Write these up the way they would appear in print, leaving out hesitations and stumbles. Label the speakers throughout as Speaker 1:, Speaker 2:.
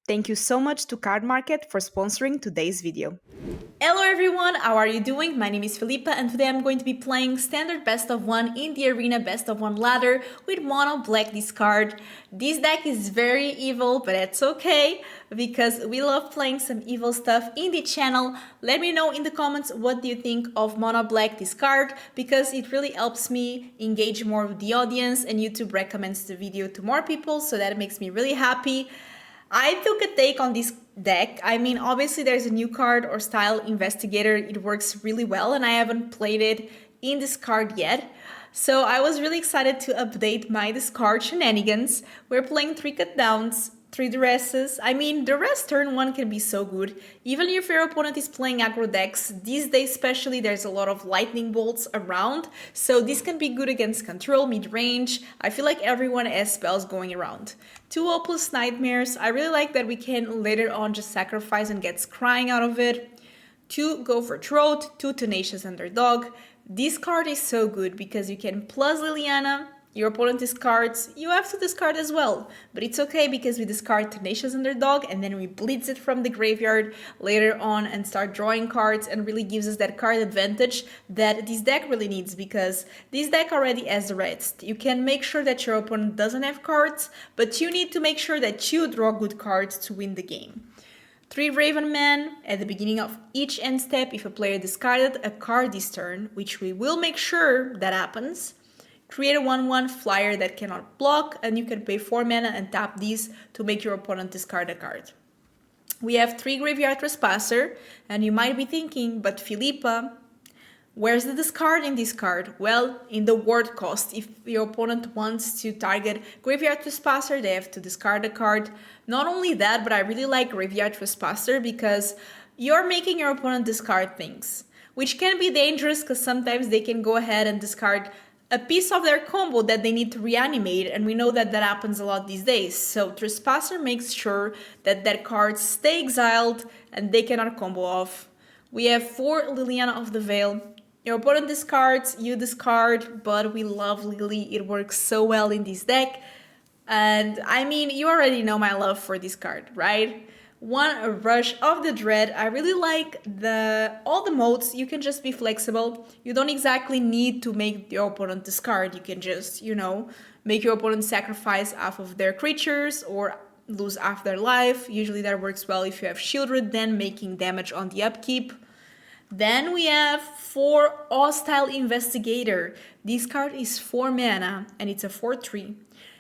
Speaker 1: Thank you so much to Card Market for sponsoring today's video.
Speaker 2: Hello everyone, how are you doing? My name is Filipa and today I'm going to be playing standard best of one in the arena best of one ladder with mono black discard. This deck is very evil, but it's okay because we love playing some evil stuff in the channel. Let me know in the comments what do you think of mono black discard because it really helps me engage more with the audience and YouTube recommends the video to more people, so that makes me really happy. I took a take on this deck. I mean, obviously there's a new card, Hostile Investigator. It works really well and I haven't played it in this card yet. So I was really excited to update my discard shenanigans. We're playing 3 cut downs, 3 Duresses. I mean, Duress turn 1 can be so good. Even if your opponent is playing aggro decks, these days especially there's a lot of lightning bolts around. So this can be good against control, mid-range. I feel like everyone has spells going around. 2 hopeless nightmares. I really like that we can later on just sacrifice and get scrying out of it. 2 go for throat, 2 tenacious underdog. This card is so good because you can plus Liliana, your opponent discards, you have to discard as well. But it's okay because we discard Tenacious Underdog and then we blitz it from the graveyard later on and start drawing cards, and really gives us that card advantage that this deck really needs because this deck already has the rest. You can make sure that your opponent doesn't have cards, but you need to make sure that you draw good cards to win the game. 3 Raven Men. At the beginning of each end step, if a player discarded a card this turn, which we will make sure that happens, create a 1/1 flyer that cannot block, and you can pay 4 mana and tap these to make your opponent discard a card. We have 3 Graveyard Trespasser, and you might be thinking, but Filipa, where's the discard in this card? Well, in the ward cost. If your opponent wants to target Graveyard Trespasser, they have to discard a card. Not only that, but I really like Graveyard Trespasser because you're making your opponent discard things, which can be dangerous because sometimes they can go ahead and discard a piece of their combo that they need to reanimate, and we know that that happens a lot these days. So Trespasser makes sure that their cards stay exiled and they cannot combo off. We have 4 Liliana of the Veil. Your opponent discards, you discard, but we love Lily. It works so well in this deck. And I mean, you already know my love for this card, right? 1 Rush of the Dread. I really like all the modes. You can just be flexible. You don't exactly need to make your opponent discard. You can just, make your opponent sacrifice half of their creatures or lose half their life. Usually that works well if you have Sheoldred, then making damage on the upkeep. Then we have 4 Hostile Investigator. This card is 4 mana and it's a 4/3.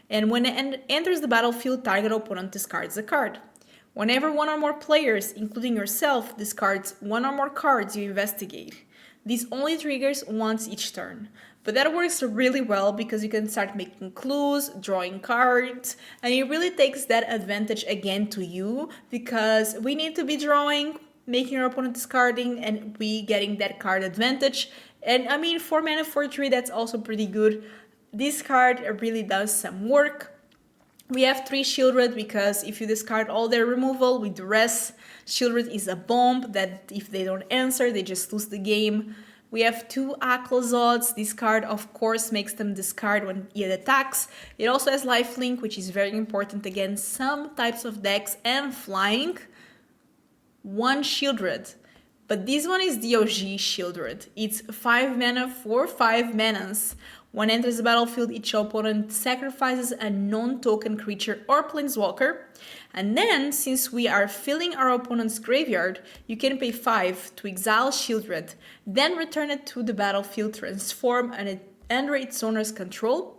Speaker 2: And when it enters the battlefield, target opponent discards a card. Whenever 1 or more players, including yourself, discards 1 or more cards you investigate. This only triggers once each turn. But that works really well because you can start making clues, drawing cards, and it really takes that advantage again to you because we need to be drawing, making our opponent discarding, and we getting that card advantage. And I mean, 4 mana 4/3, that's also pretty good. This card really does some work. We have 3 Sheoldred because if you discard all their removal with Duress, Sheoldred is a bomb that if they don't answer, they just lose the game. We have 2 Aclazotz. This card, of course, makes them discard when it attacks. It also has lifelink, which is very important against some types of decks, and flying. 1 Sheoldred. But this one is the OG Sheoldred. It's 5 mana for 5 manas. When enters the battlefield, each opponent sacrifices a non-token creature or planeswalker. And then, since we are filling our opponent's graveyard, you can pay 5 to exile Sheoldred, then return it to the battlefield, transform, and under its owner's control.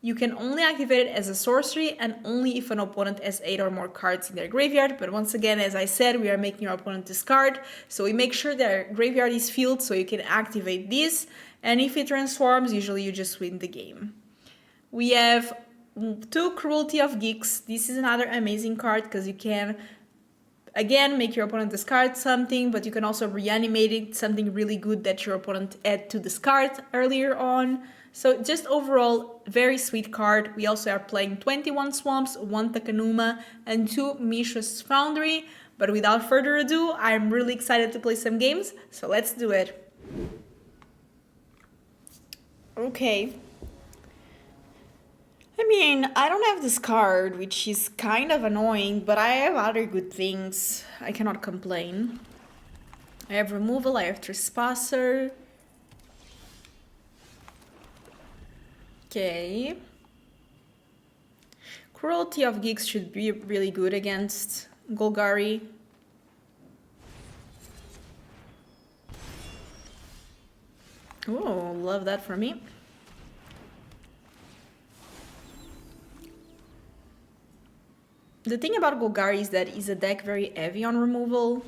Speaker 2: You can only activate it as a sorcery and only if an opponent has 8 or more cards in their graveyard. But once again, as I said, we are making our opponent discard. So we make sure their graveyard is filled so you can activate this. And if it transforms, usually you just win the game. We have 2 Cruelty of Gix. This is another amazing card because you can, again, make your opponent discard something, but you can also reanimate it, something really good that your opponent had to discard earlier on. So just overall, very sweet card. We also are playing 21 Swamps, 1 Takenuma, and 2 Mishra's Foundry. But without further ado, I'm really excited to play some games, so let's do it. Okay. I mean, I don't have this card, which is kind of annoying, but I have other good things. I cannot complain. I have removal, I have Trespasser. Okay. Cruelty of Gix should be really good against Golgari. Oh, love that for me. The thing about Golgari is that it's a deck very heavy on removal.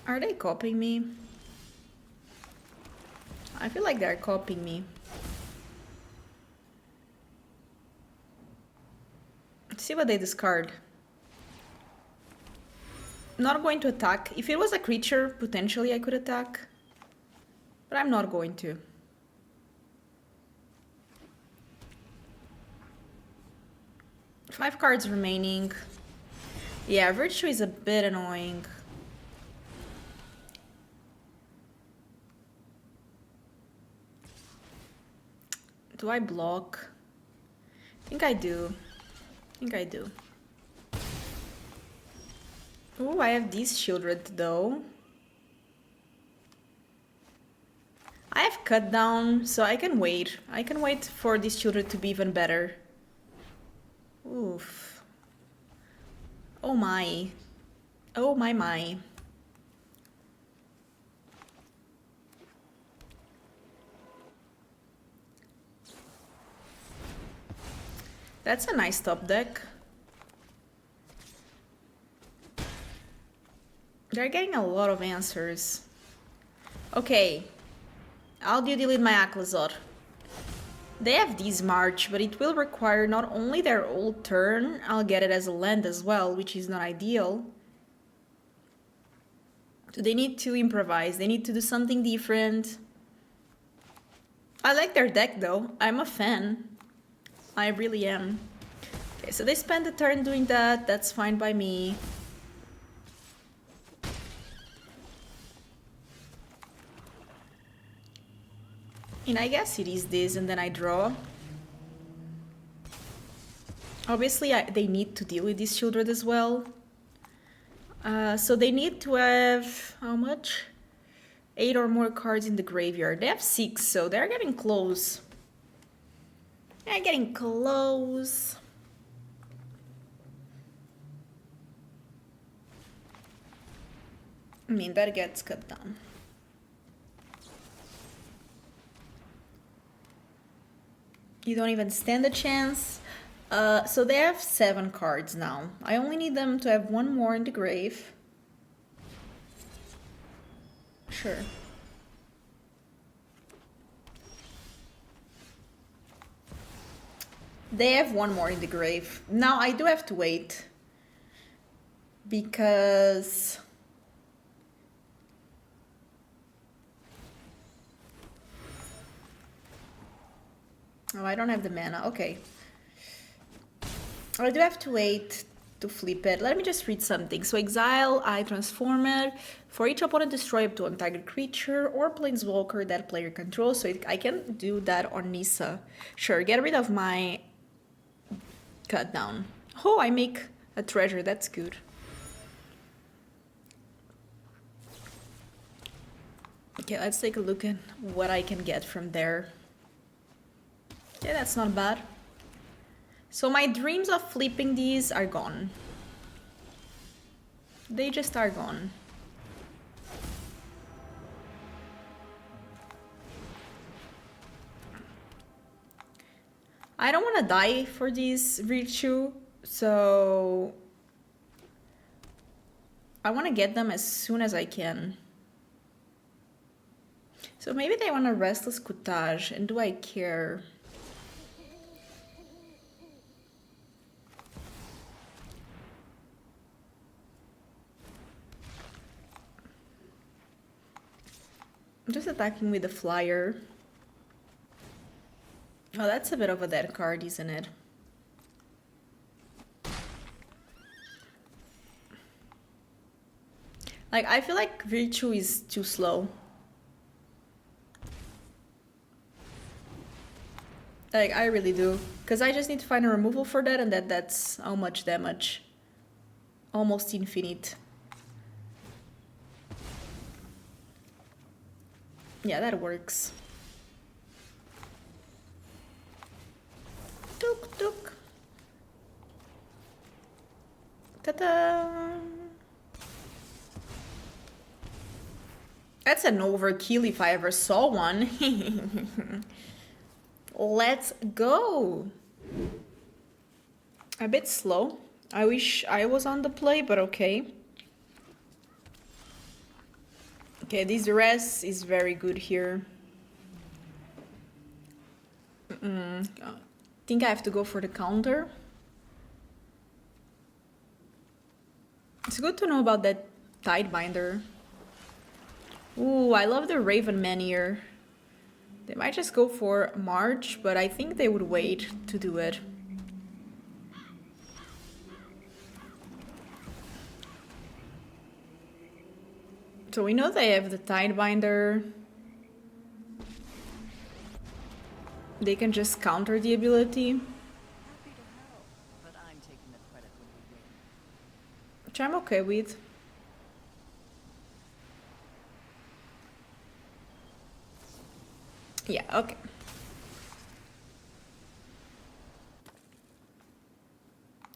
Speaker 2: Are they copying me? I feel like they're copying me. Let's see what they discard. Not going to attack. If it was a creature, potentially I could attack. But I'm not going to. Five cards remaining. Yeah, Virtue is a bit annoying. Do I block? I think I do. Oh, I have these Sheoldred though. I have cut down, so I can wait. I can wait for these Sheoldred to be even better. Oof. Oh my. Oh my. That's a nice top deck. They're getting a lot of answers. Okay. How do you delete my Aclazotz? They have these March, but it will require not only their old turn, I'll get it as a land as well, which is not ideal. So they need to improvise, they need to do something different. I like their deck though, I'm a fan. I really am. Okay, so they spend the turn doing that, that's fine by me. And I guess it is this, and then I draw. Obviously, they need to deal with these Sheoldred as well. So they need to have, how much? 8 or more cards in the graveyard. They have 6, so they're getting close. They're getting close. I mean, that gets cut down. You don't even stand a chance. So they have 7 cards now. I only need them to have 1 more in the grave. Sure. They have 1 more in the grave. Now I do have to wait. Because... oh, I don't have the mana. Okay. I do have to wait to flip it. Let me just read something. So exile, I transform it. For each opponent, destroy up to 1 target creature or planeswalker that player controls. So I can do that on Nissa. Sure, get rid of my cut down. Oh, I make a treasure. That's good. Okay, let's take a look at what I can get from there. Yeah, that's not bad. So my dreams of flipping these are gone. They just are gone. I don't want to die for this Virtue, so I want to get them as soon as I can. So maybe they want a Restless Coutage, and do I care? I'm just attacking with the flyer. Oh, that's a bit of a dead card, isn't it? Like, I feel like Virtue is too slow. Like, I really do. Because I just need to find a removal for that, and that's how much damage. Almost infinite. Yeah, that works. Tuk tuk. Ta-da! That's an overkill if I ever saw one. Let's go! A bit slow. I wish I was on the play, but okay. Okay, this Duress is very good here. I think I have to go for the counter. It's good to know about that Tidebinder. Ooh, I love the Raven Man here. They might just go for March, but I think they would wait to do it. So we know they have the Tidebinder. They can just counter the ability. Which I'm okay with. Yeah, okay.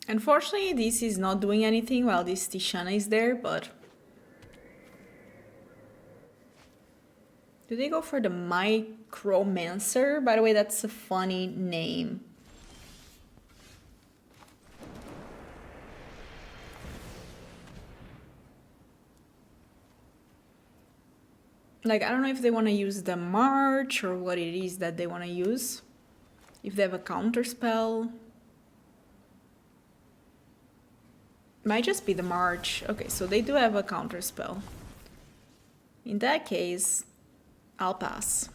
Speaker 2: Unfortunately, this is not doing anything while this Tishana is there, but... Do they go for the Micromancer? By the way, that's a funny name. Like, I don't know if they want to use the March or what it is that they want to use. If they have a counter spell. Might just be the March. Okay, so they do have a counter spell. In that case, I'll pass.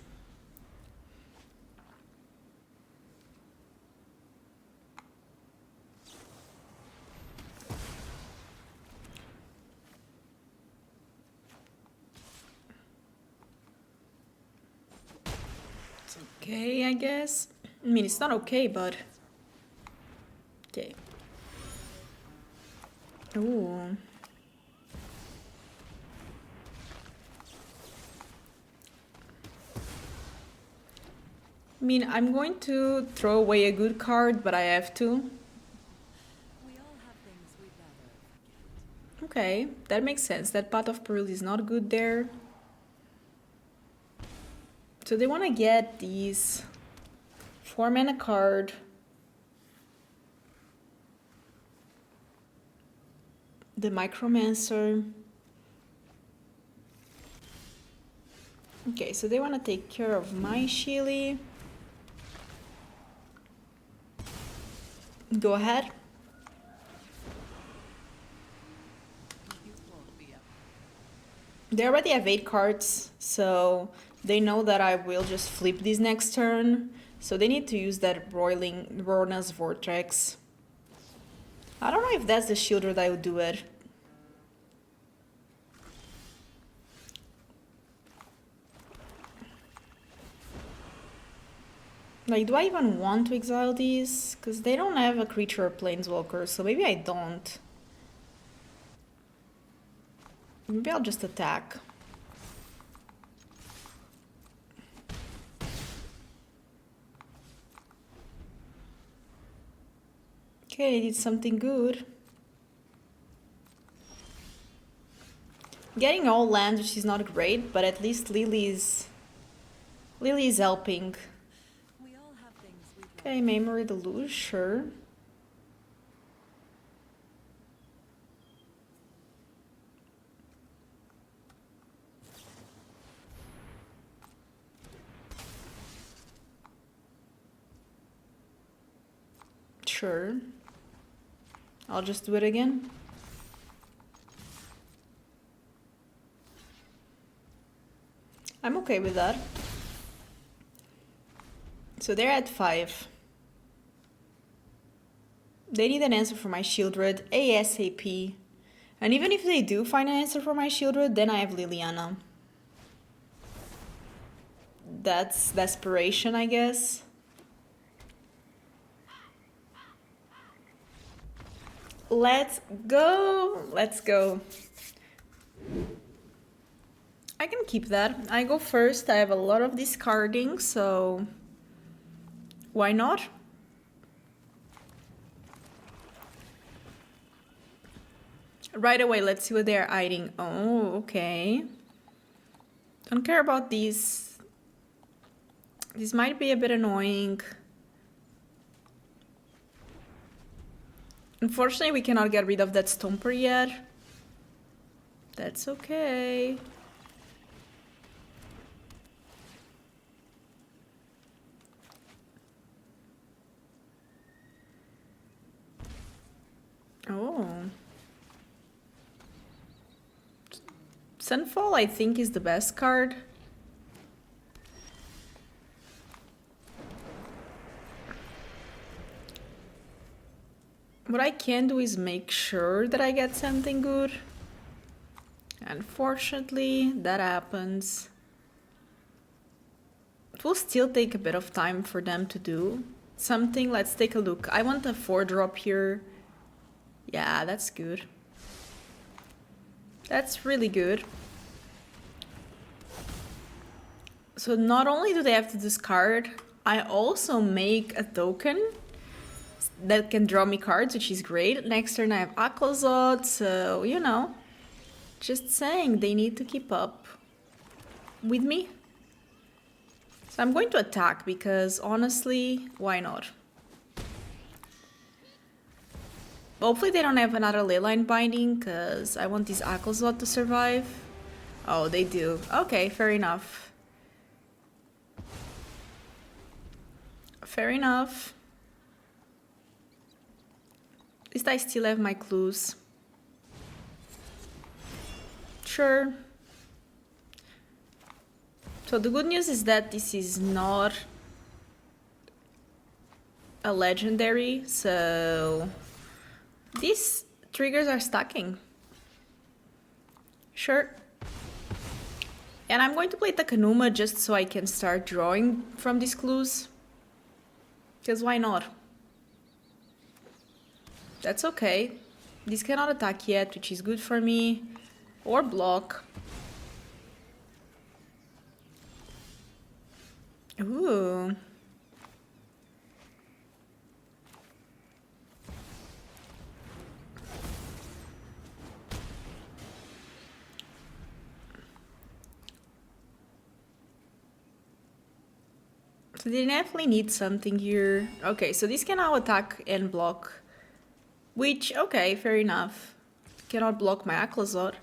Speaker 2: It's okay, I guess. I mean, it's not okay, but... Okay. Ooh. I mean, I'm going to throw away a good card, but I have to. Okay, that makes sense. That Path of Peril is not good there. So they want to get these 4-mana card. The Micromancer. Okay, so they want to take care of my Sheely. Go ahead. They already have 8 cards, so they know that I will just flip this next turn. So they need to use that Rorna's Vortex. I don't know if that's the Sheoldred that would do it. Like, do I even want to exile these? Because they don't have a creature or planeswalker, so maybe I don't. Maybe I'll just attack. Okay, they did something good. Getting all lands, which is not great, but at least Lily is helping. Okay, Memory Deluge, sure. Sure. I'll just do it again. I'm okay with that. So they're at 5. They need an answer for my Sheoldred ASAP. And even if they do find an answer for my Sheoldred, then I have Liliana. That's desperation, I guess. Let's go. Let's go. I can keep that. I go first. I have a lot of discarding, so why not? Right away, let's see what they're hiding. Oh, okay. Don't care about these. This might be a bit annoying. Unfortunately, we cannot get rid of that Stomper yet. That's okay. Oh. Sunfall, I think, is the best card. What I can do is make sure that I get something good. Unfortunately, that happens. It will still take a bit of time for them to do something. Let's take a look. I want a 4-drop here. Yeah, that's good. That's really good. So not only do they have to discard, I also make a token that can draw me cards, which is great. Next turn I have Aclazotz, so, you know, just saying they need to keep up with me. So I'm going to attack because, honestly, why not? Hopefully they don't have another Leyline binding, because I want this Aclazotz to survive. Oh, they do. Okay, fair enough. Fair enough. At least I still have my clues. Sure. So the good news is that this is not a legendary, so these triggers are stacking. Sure. And I'm going to play Takenuma just so I can start drawing from these clues. Because why not? That's okay. This cannot attack yet, which is good for me. Or block. Ooh. So they definitely need something here. Okay, so this can now attack and block. Which, okay, fair enough. Cannot block my Aclazotz.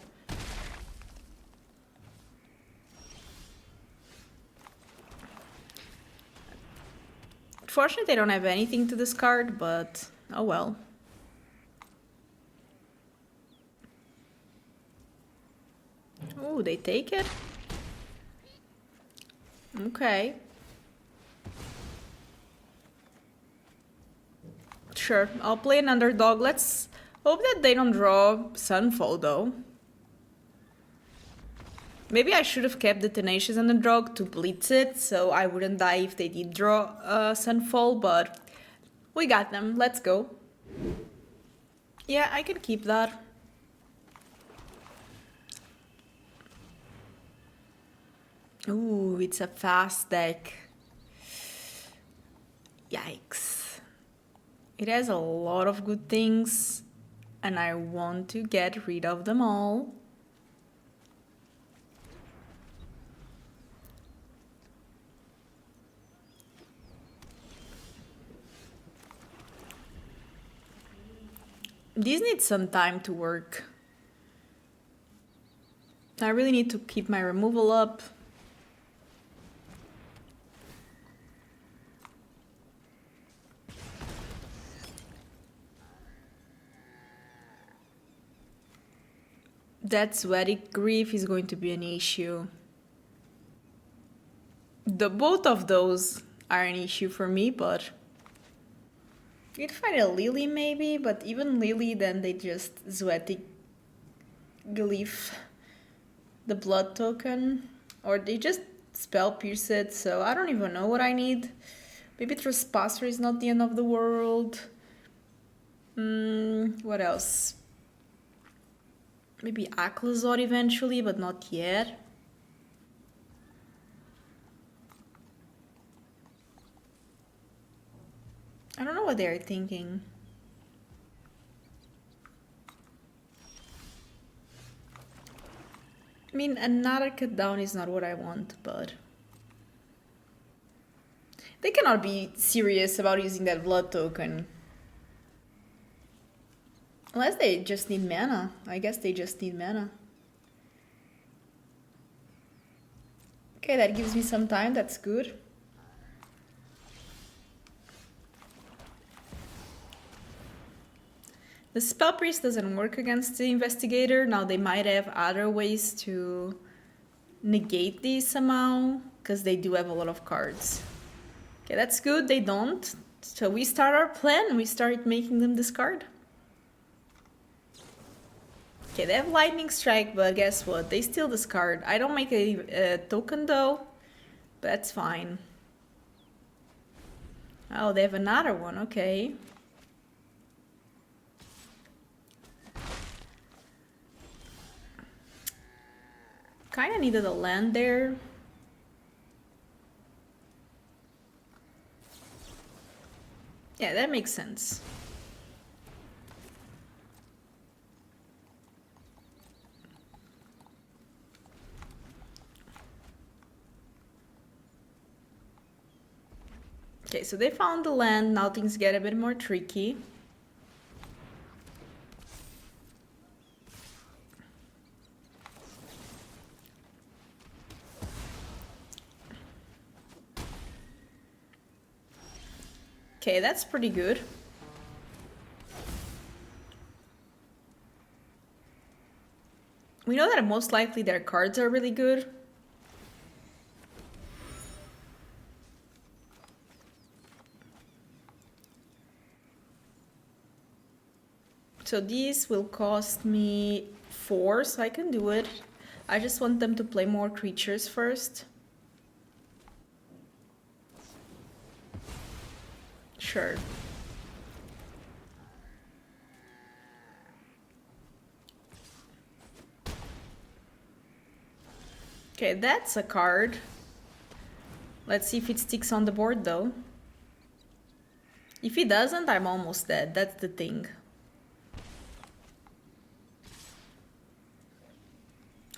Speaker 2: Fortunately, they don't have anything to discard, but oh well. Oh, they take it? Okay. Sure, I'll play an underdog. Let's hope that they don't draw Sunfall, though. Maybe I should have kept the Tenacious Underdog to blitz it, so I wouldn't die if they did draw Sunfall, but we got them. Let's go. Yeah, I can keep that. Ooh, it's a fast deck. Yikes. It has a lot of good things, and I want to get rid of them all. These need some time to work. I really need to keep my removal up. That Sweaty Grief is going to be an issue. Both of those are an issue for me, but you could find a Lily maybe, but even Lily, then they just Sweaty Glyph the blood token, or they just spell pierce it, so I don't even know what I need. Maybe Trespasser is not the end of the world. What else? Maybe Aclazotz eventually, but not yet. I don't know what they're thinking. I mean, another cut down is not what I want, but they cannot be serious about using that blood token. Unless they just need mana. I guess they just need mana. Okay, that gives me some time, that's good. The Spell Priest doesn't work against the Investigator. Now they might have other ways to negate these somehow, because they do have a lot of cards. Okay, that's good, they don't. So we start our plan, we start making them discard. Okay, they have Lightning Strike, but guess what? They still discard. I don't make a token though, but that's fine. Oh, they have another one, okay. Kinda needed a land there. Yeah, that makes sense. Okay, so they found the land, now things get a bit more tricky. Okay, that's pretty good. We know that most likely their cards are really good. So these will cost me 4, so I can do it. I just want them to play more creatures first. Sure. Okay, that's a card. Let's see if it sticks on the board though. If it doesn't, I'm almost dead. That's the thing.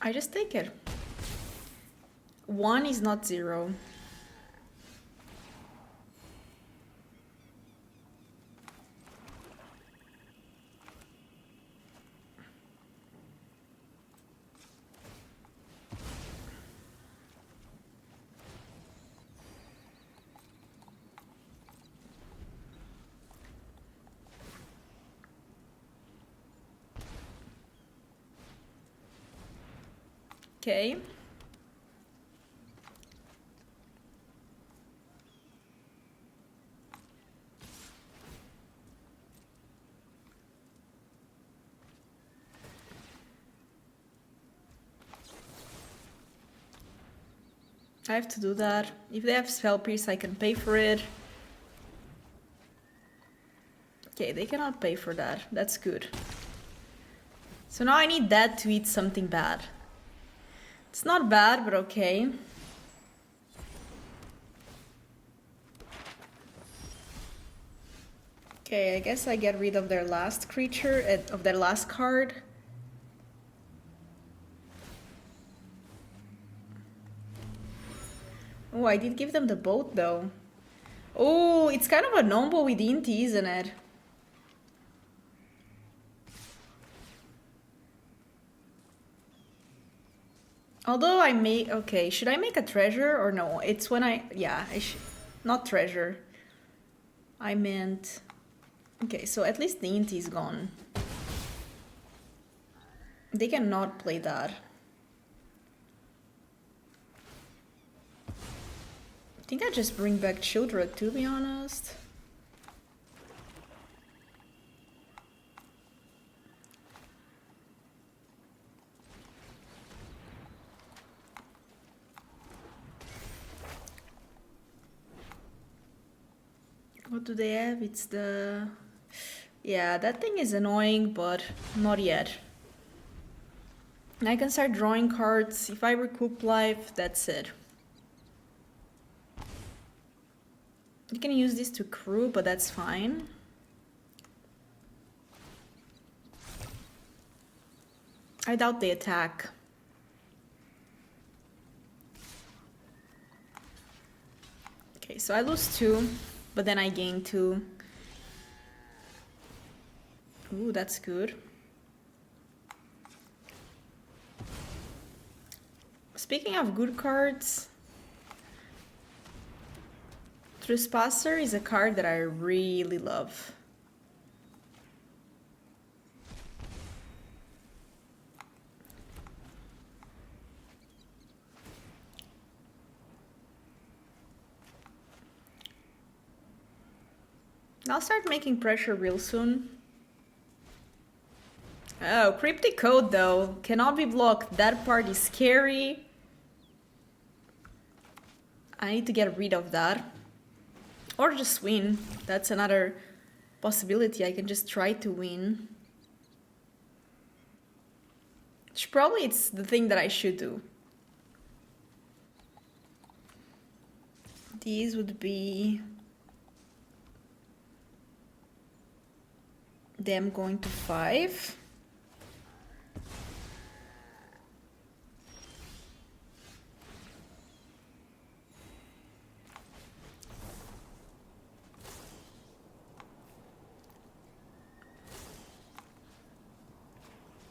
Speaker 2: I just take it. 1 is not 0. Okay. I have to do that. If they have Spell Priest, I can pay for it. Okay, they cannot pay for that. That's good. So now I need that to eat something bad. It's not bad, but okay. Okay, I guess I get rid of their last creature, of their last card. Oh, I did give them the boat though. Oh, it's kind of a nombo with Inti, isn't it? Although I may... Okay, should I make a treasure or no? It's when I... Yeah, not treasure. I meant... Okay, so at least the Inti is gone. They cannot play that. I think I just bring back Sheoldred, to be honest. What do they have? It's the Yeah, that thing is annoying, but not yet. I can start drawing cards. If I recoup life, that's it. You can use this to crew, but that's fine. I doubt they attack. Okay, so I lose 2, but then I gain 2. Ooh, that's good. Speaking of good cards, Trespasser is a card that I really love. I'll start making pressure real soon. Oh, Cryptic Code though, cannot be blocked. That part is scary. I need to get rid of that. Or just win. That's another possibility. I can just try to win. Which probably it's the thing that I should do. These would be them going to 5.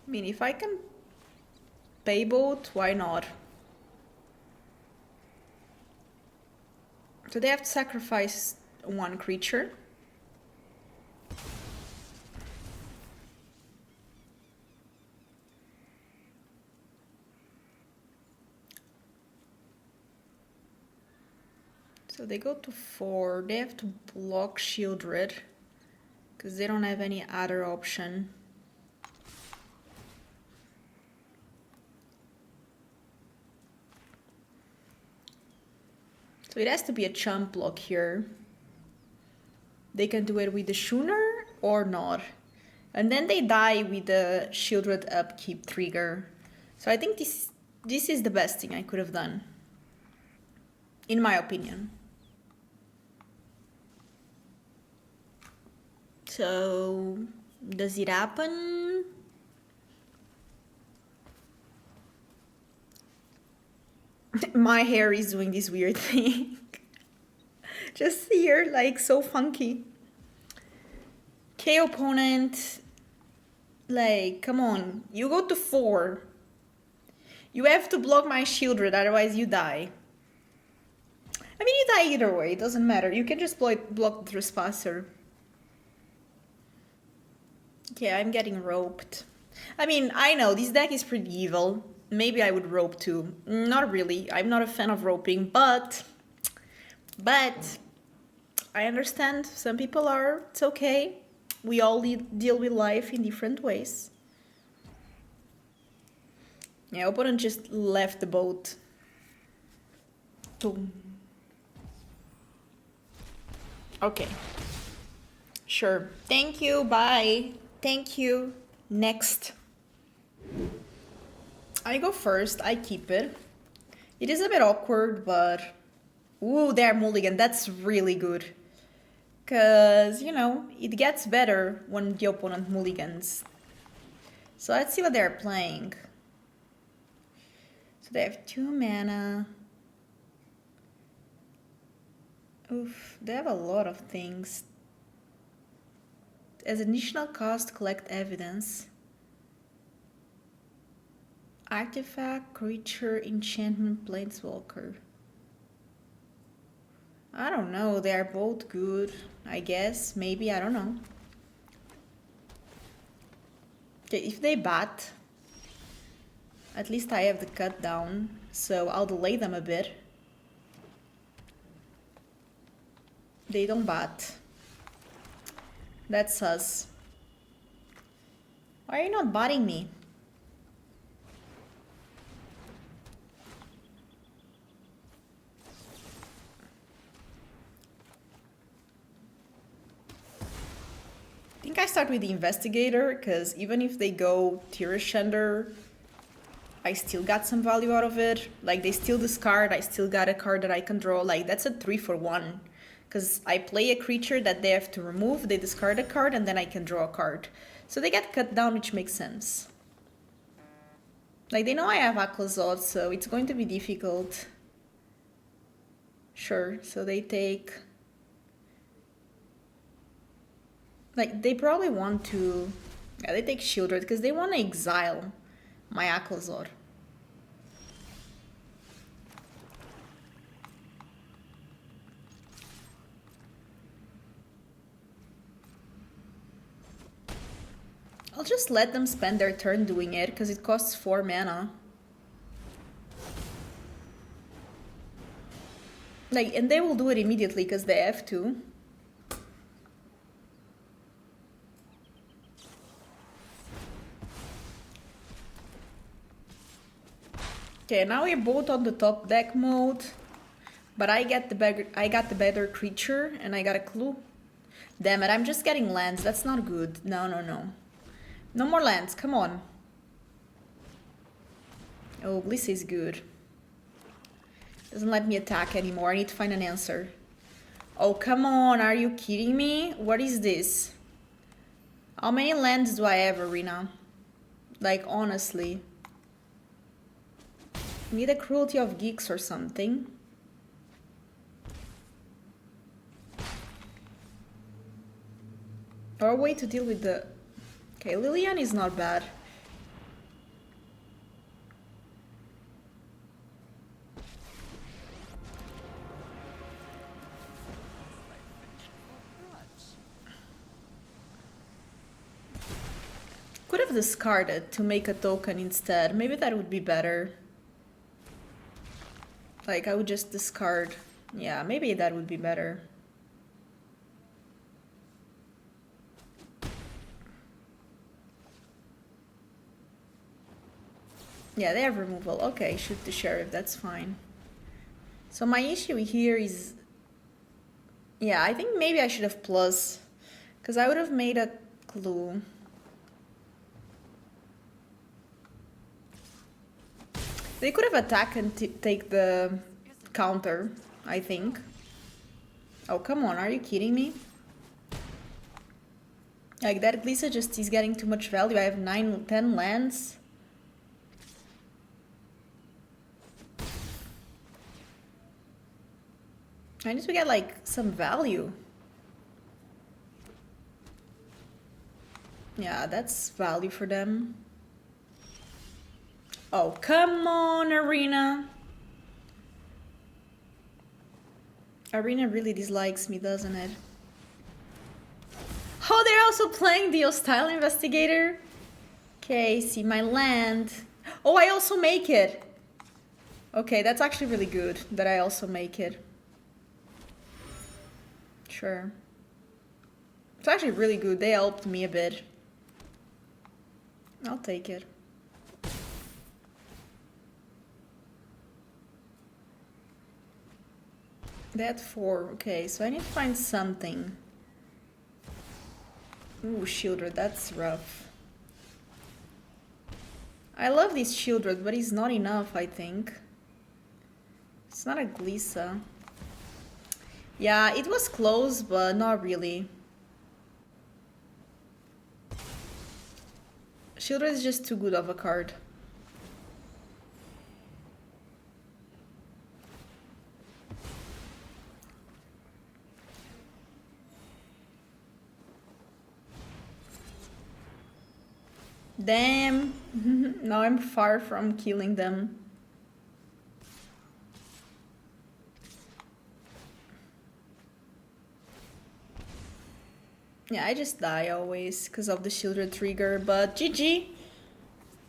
Speaker 2: I mean, if I can pay both, why not? So they have to sacrifice 1 creature. So they go to 4. They have to block Sheoldred because they don't have any other option. So it has to be a chump block here. They can do it with the Schooner or not. And then they die with the Sheoldred upkeep trigger. So I think this is the best thing I could have done. In my opinion. So, does it happen? My hair is doing this weird thing. Just here, like so funky. Okay, opponent. Like, come on. You go to 4. You have to block my Sheoldred, otherwise you die. I mean, you die either way, it doesn't matter. You can just block the Trespasser. Okay, I'm getting roped. I mean, I know, this deck is pretty evil. Maybe I would rope too. Not really. I'm not a fan of roping, but I understand some people are. It's okay. We all deal with life in different ways. Yeah, opponent just left the boat. Boom. Okay. Sure. Thank you. Bye. Thank you. Next. I go first. I keep it. It is a bit awkward, but... Ooh, they're mulligan. That's really good. Because, you know, it gets better when the opponent mulligans. So let's see what they're playing. So they have 2 mana. Oof, they have a lot of things. As additional cost, collect evidence. Artifact, creature, enchantment, planeswalker. I don't know, they are both good, I guess. Maybe, I don't know. Okay, if they bat, at least I have the cut down, so I'll delay them a bit. They don't bat. That's us. Why are you not batting me? I think I start with the Investigator, because even if they go Tenacious, I still got some value out of it. Like, they still discard, I still got a card that I can draw. Like, that's a 3-for-1. Because I play a creature that they have to remove, they discard a card, and then I can draw a card. So they get cut down, which makes sense. Like, they know I have Aclazotz, so it's going to be difficult. Sure, so they take... Like, they probably want to... Yeah, they take Sheoldred, because they want to exile my Aclazotz. I'll just let them spend their turn doing it, because it costs 4 mana. Like, and they will do it immediately, because they have to. Okay, now we're both on the top deck mode, but I got the better creature, and I got a clue. Damn it, I'm just getting lands, that's not good. No, no, no. No more lands, come on. Oh, Glissa is good. Doesn't let me attack anymore, I need to find an answer. Oh, come on, are you kidding me? What is this? How many lands do I have, Arena? Like, honestly. Need a Cruelty of Gix or something. Or a way to deal with the... Okay, Liliana is not bad. Could have discarded to make a token instead. Maybe that would be better. Like, I would just discard. Yeah, maybe that would be better. Yeah, they have removal. Okay, shoot the sheriff, that's fine. So my issue here is... Yeah, I think maybe I should have plus. Because I would have made a clue. They could have attacked and take the counter, I think. Oh, come on, are you kidding me? Like, that Glissa just is getting too much value. I have 10 lands. I need to get, like, some value. Yeah, that's value for them. Oh, come on, Arena. Arena really dislikes me, doesn't it? Oh, they're also playing the Hostile Investigator. Okay, see my land. Oh, I also make it. Okay, that's actually really good that I also make it. Sure. It's actually really good. They helped me a bit. I'll take it. They had 4. Okay, so I need to find something. Ooh, Sheoldred, that's rough. I love this Sheoldred, but it's not enough, I think. It's not a Glissa. Yeah, it was close, but not really. Sheoldred is just too good of a card. Damn. Now I'm far from killing them. Yeah, I just die always because of the Sheoldred trigger, but GG.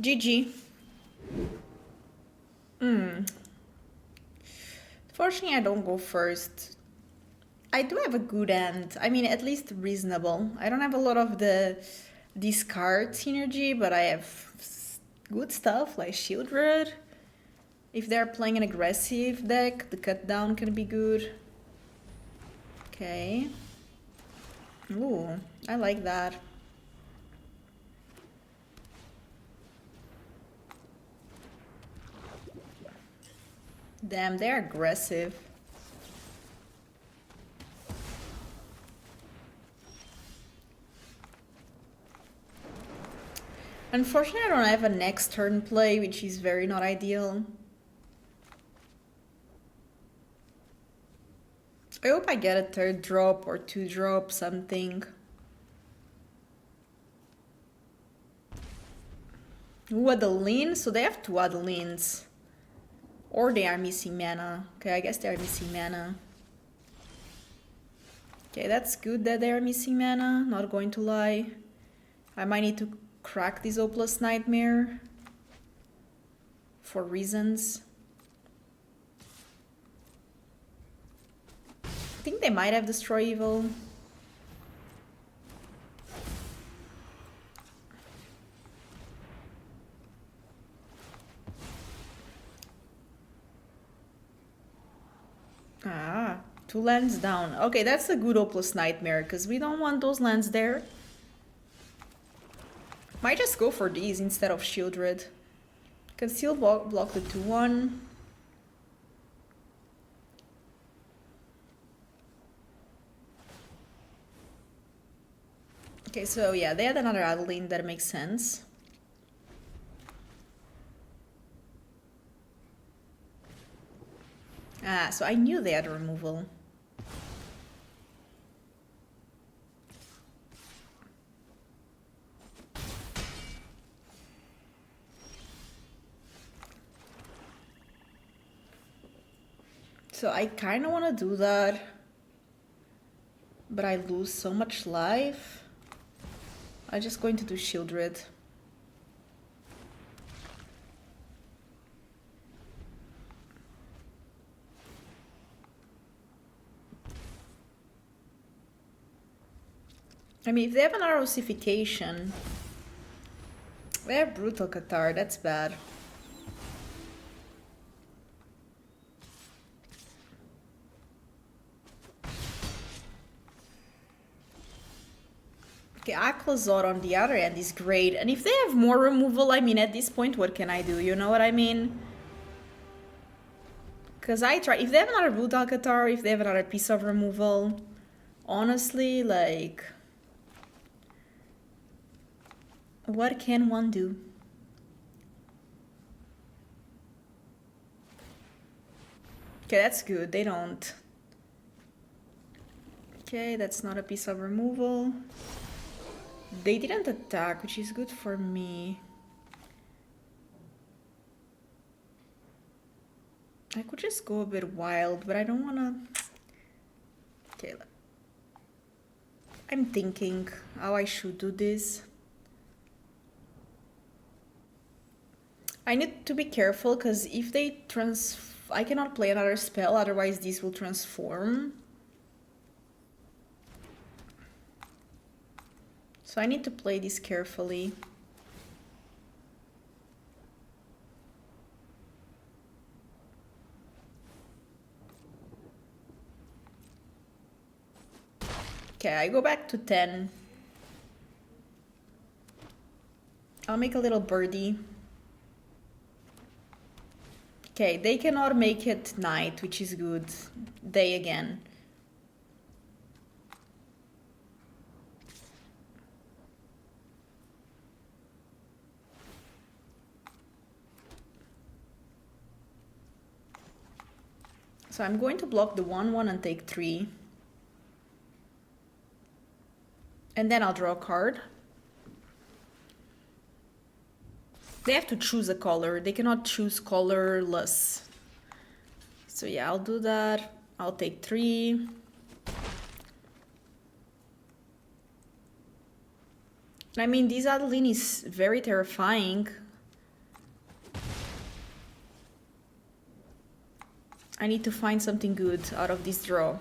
Speaker 2: GG. Fortunately, I don't go first. I do have a good end. I mean, at least reasonable. I don't have a lot of the discard synergy, but I have good stuff like Sheoldred. If they're playing an aggressive deck, the cut down can be good. Okay. Ooh, I like that. Damn, they're aggressive. Unfortunately, I don't have a next turn play, which is very not ideal. I hope I get a third drop or 2-drop, something. Ooh, Adeline? So they have 2 Adelines. Or they are missing mana. Okay, I guess they are missing mana. Okay, that's good that they are missing mana, not going to lie. I might need to crack this O+ Nightmare. For reasons. I think they might have Destroy Evil. Ah, 2 lands down. Okay, that's a good O+ Nightmare, because we don't want those lands there. Might just go for these instead of Sheoldred. Can still block the 2-1. Okay, so yeah, they had another Adeline, that makes sense. Ah, so I knew they had removal. So I kind of want to do that, but I lose so much life. I'm just going to do Sheoldred. I mean, if they have an Arosification, they have Brutal Cathar, that's bad. Okay, Aclazotz on the other end is great. And if they have more removal, I mean, at this point, what can I do? You know what I mean? Because I try... If they have another Brutal Cathar, if they have another piece of removal, honestly, like... What can one do? Okay, that's good. They don't. Okay, that's not a piece of removal. They didn't attack, which is good for me. I could just go a bit wild, but I don't want to... Okay. I'm thinking how I should do this. I need to be careful, because if they I cannot play another spell, otherwise this will transform. So I need to play this carefully. Okay, I go back to 10. I'll make a little birdie. Okay, they cannot make it night, which is good. Day again. So I'm going to block the 1/1 and take 3. And then I'll draw a card. They have to choose a color. They cannot choose colorless. So yeah, I'll do that. I'll take 3. I mean, this Adeline is very terrifying. I need to find something good out of this draw.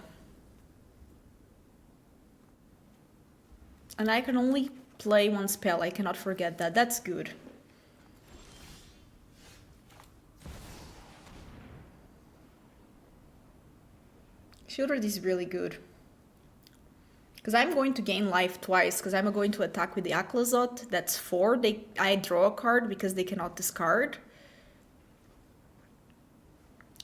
Speaker 2: And I can only play 1 spell. I cannot forget that. That's good. Sheoldred is really good. Because I'm going to gain life twice, because I'm going to attack with the Aclazotz. That's 4. I draw a card because they cannot discard.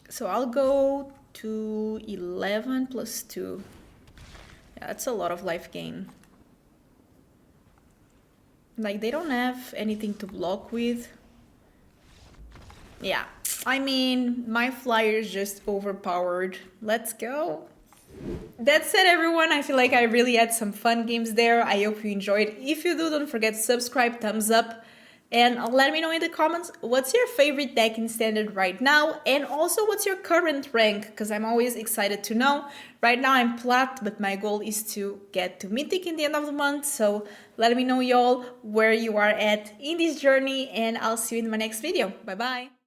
Speaker 2: So I'll go to 11 plus 2. Yeah, that's a lot of life gain. Like, they don't have anything to block with. Yeah, I mean, my flyer is just overpowered. Let's go. That said, everyone, I feel like I really had some fun games there. I hope you enjoyed. If you do, don't forget to subscribe, thumbs up, and let me know in the comments what's your favorite deck in Standard right now, and also what's your current rank, because I'm always excited to know. Right now I'm Plat, but my goal is to get to Mythic in the end of the month, so let me know, y'all, where you are at in this journey, and I'll see you in my next video. Bye bye!